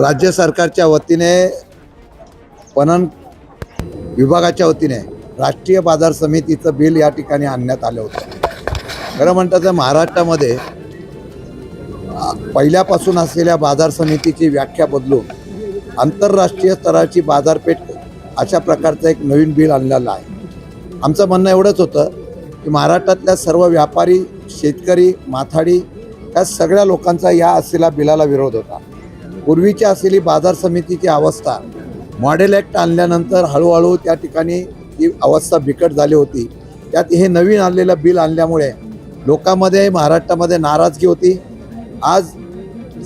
राज्य सरकारच्या वतीने पणन विभागाच्या वतीने राष्ट्रीय बाजार समितीचं बिल या ठिकाणी आणण्यात आलं होतं। खरं म्हणतात तर महाराष्ट्रामध्ये पहिल्यापासून असलेल्या बाजार समितीची व्याख्या बदलून आंतरराष्ट्रीय स्तराची बाजारपेठ अशा प्रकारचं एक नवीन बिल आणलेलं आहे। आमचं म्हणणं एवढंच होतं की महाराष्ट्रातल्या सर्व व्यापारी, शेतकरी, माथाडी या सगळ्या लोकांचा या असलेल्या बिलाला विरोध होता। पूर्वीची असलेली बाजार समितीची अवस्था मॉडेल ॲक्ट आणल्यानंतर हळूहळू त्या ठिकाणी ही अवस्था बिकट झाली होती। त्यात हे नवीन आणलेलं बिल आणल्यामुळे लोकांमध्ये महाराष्ट्रामध्ये नाराजगी होती। आज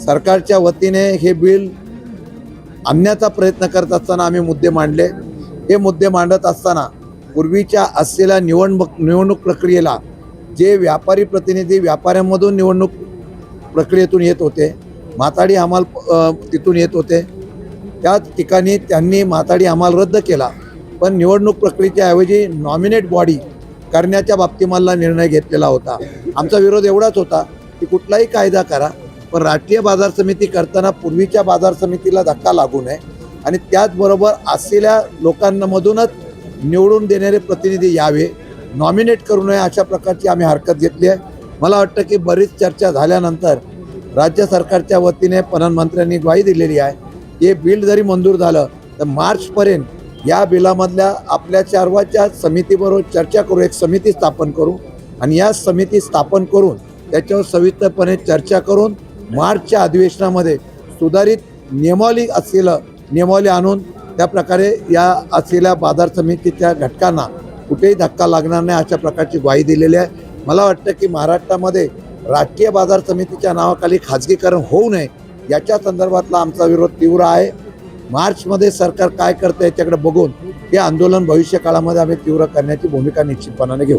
सरकारच्या वतीने हे बिल आणण्याचा प्रयत्न करत असताना आम्ही मुद्दे मांडले। हे मुद्दे मांडत असताना पूर्वीच्या असलेल्या निवडणूक प्रक्रियेला जे व्यापारी प्रतिनिधी व्यापाऱ्यांमधून निवडणूक प्रक्रियेतून येत होते, माथाडी हमाल तिथून येत होते, त्याच ठिकाणी त्यांनी माथाडी हमाल रद्द केला। पण निवडणूक प्रक्रियेच्या ऐवजी नॉमिनेट बॉडी करण्याच्या बाबतीमधला निर्णय घेतलेला होता। आमचा विरोध एवढाच होता की कुठलाही कायदा करा, पण राष्ट्रीय बाजार समिती करताना पूर्वीच्या बाजार समितीला धक्का लागू नये आणि त्याचबरोबर असलेल्या लोकांमधूनच निवडून देणारे प्रतिनिधी यावे, नॉमिनेट करू नये अशा प्रकारची आम्ही हरकत घेतली आहे। मला वाटतं की बरीच चर्चा झाल्यानंतर राज्य सरकारच्या वतीने पणन मंत्र्यांनी ग्वाही दिलेली आहे। हे बिल जरी मंजूर झालं तर मार्चपर्यंत या बिलामधल्या आपल्या सर्वांच्या समितीबरोबर चर्चा करू, एक समिती स्थापन करू आणि या समिती स्थापन करून त्याच्यावर सविस्तरपणे चर्चा करून मार्चच्या अधिवेशनामध्ये सुधारित नियमावली आणून त्या प्रकारे या असलेल्या बाजार समितीच्या घटकांना कुठेही धक्का लागणार नाही अशा प्रकारची ग्वाही दिलेली आहे। मला वाटतं की महाराष्ट्रामध्ये राष्ट्रीय बाजार समितीच्या नावाखाली खाजगीकरण होऊ नये याच्या संदर्भातला आमचा विरोध तीव्र आहे। मार्चमध्ये सरकार काय करतं याच्याकडे बघून हे आंदोलन भविष्य काळामध्ये आम्ही तीव्र करण्याची भूमिका निश्चितपणाने घेऊ।